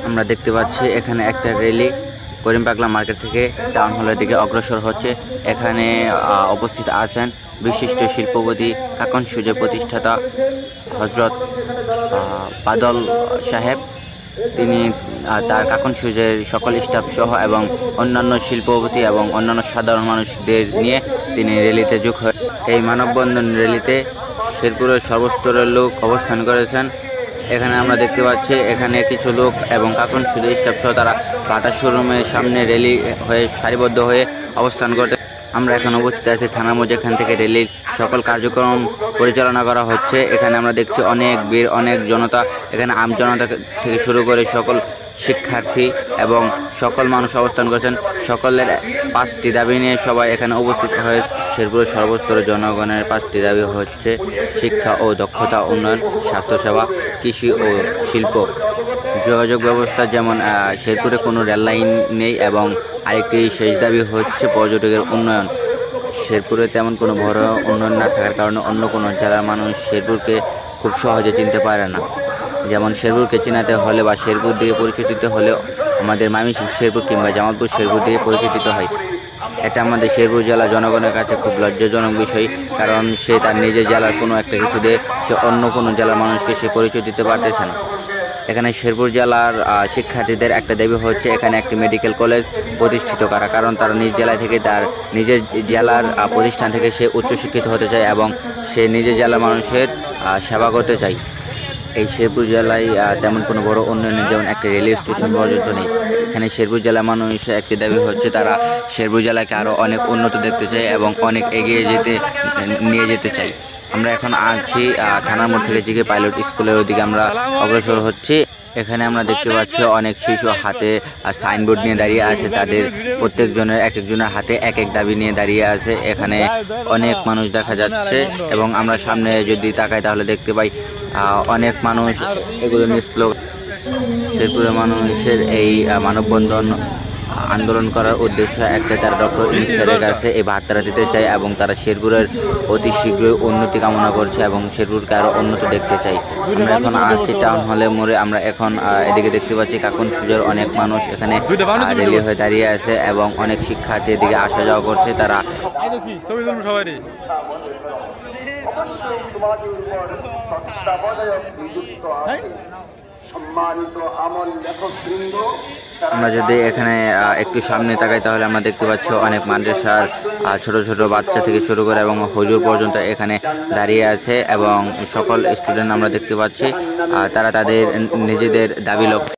আমরা দেখতে পাচ্ছি এখানে একটা র্যালি করিম পাগলা মার্কেট থেকে টাউন হলের দিকে অগ্রসর হচ্ছে। এখানে উপস্থিত আছেন বিশিষ্ট শিল্পপতি কাকন সুজের প্রতিষ্ঠাতা হজরত বাদল সাহেব। তিনি তার কাকন সুজের সকল স্টাফ সহ এবং অন্যান্য শিল্পপতি এবং অন্যান্য সাধারণ মানুষদের নিয়ে তিনি র্যালিতে যোগ হয়। এই মানববন্ধন র্যালিতে শেরপুরের সর্বস্তরের লোক অবস্থান করেছেন। এখানে আমরা দেখতে পাচ্ছি এখানে কিছু লোক এবং কাকন সুজের স্টাফ সহ তারা বাটা শোরুমের সামনে র্যালি হয়ে সারিবদ্ধ হয়ে অবস্থান করতে। আমরা এখন উপস্থিত আছি থানা মোড়, যেখান থেকে র্যালির সকল কার্যক্রম পরিচালনা করা হচ্ছে। এখানে আমরা দেখছি অনেক ভিড়, অনেক জনতা। এখানে আম জনতা থেকে শুরু করে সকল শিক্ষার্থী এবং সকল মানুষ অবস্থান করছেন। সকলের 5টি দাবি নিয়ে সবাই এখানে উপস্থিত হয়ে। শেরপুরের সর্বস্তরের জনগণের 5টি দাবি হচ্ছে শিক্ষা ও দক্ষতা উন্নয়ন, স্বাস্থ্যসেবা, কৃষি ও শিল্প, যোগাযোগ ব্যবস্থা। যেমন শেরপুরে কোনো রেল লাইন নেই এবং আরেকটি শেষ দাবি হচ্ছে পর্যটকের উন্নয়ন। শেরপুরে তেমন কোনো বড় উন্নয়ন না থাকার কারণে অন্য কোনো জেলার মানুষ শেরপুরকে খুব সহজে চিনতে পারে না। যেমন শেরপুরকে চিনাতে হলে বা শেরপুর দিয়ে পরিচিত হলে আমাদের ময়মনসিংহ শেরপুর কিংবা জামালপুর শেরপুর দিয়ে পরিচিত হয়। এটা আমাদের শেরপুর জেলা জনগণের কাছে খুব লজ্জাজনক বিষয়, কারণ সে তার নিজের জেলার কোনো একটা কিছু দিয়ে সে অন্য কোনো জেলার মানুষকে সে পরিচয় দিতে পারতেছে না। এখানে শেরপুর জেলার শিক্ষার্থীদের একটা দাবি হচ্ছে এখানে একটি মেডিকেল কলেজ প্রতিষ্ঠিত করা, কারণ তারা নিজ জেলা থেকে তার নিজের জেলার প্রতিষ্ঠান থেকে সে উচ্চশিক্ষিত হতে চায় এবং সে নিজের জেলার মানুষের সেবা করতে চায়। এই শেরপুর জেলায় তেমন কোনো বড় উন্নয়ন নেই, যেমন একটা রেলওয়ে স্টেশন পর্যন্ত নেই। এখানে শেরপুর জেলার মানুষের একটি দাবি হচ্ছে তারা শেরপুর জেলাকে আরও অনেক উন্নত দেখতে চায় এবং অনেক এগিয়ে নিয়ে যেতে চাই। আমরা এখন আছি থানার মোড় থেকে জিকে পাইলট স্কুলের ওদিকে আমরা অগ্রসর হচ্ছি। এখানে আমরা দেখতে পাচ্ছি অনেক শিশু হাতে সাইনবোর্ড নিয়ে দাঁড়িয়ে আছে। তাদের প্রত্যেকজনের এক একজনের হাতে এক এক দাবি নিয়ে দাঁড়িয়ে আছে। এখানে অনেক মানুষ দেখা যাচ্ছে এবং আমরা সামনে যদি তাকাই তাহলে দেখতে পাই অনেক মানুষ এগুলো নিয়ে স্লোগান। শেরপুরের মানুষের এই মানববন্ধন আন্দোলন করার উদ্দেশ্য একটা, তারা ডক্টর ইউনূস স্যারের কাছে এই বার্তাটা দিতে চায় এবং তারা শেরপুরের অতি শীঘ্রই উন্নতি কামনা করছে এবং শেরপুরকে আরও উন্নত দেখতে চাই। আমরা এখন আছি টাউন হলে মোড়ে। আমরা এখন এদিকে দেখতে পাচ্ছি কাকন সুজের অনেক মানুষ এখানে রেলি হয়ে দাঁড়িয়ে আছে এবং অনেক শিক্ষার্থী এদিকে আসা যাওয়া করছে। তারা আমরা যদি এখানে একটু সামনে তাকাই তাহলে আমরা দেখতে পাচ্ছি অনেক মাদ্রাসার ছোট ছোট বাচ্চা থেকে শুরু করে এবং হুজুর পর্যন্ত এখানে দাঁড়িয়ে আছে এবং সকল স্টুডেন্ট আমরা দেখতে পাচ্ছি তারা তাদের নিজেদের দাবি লক্ষ্যে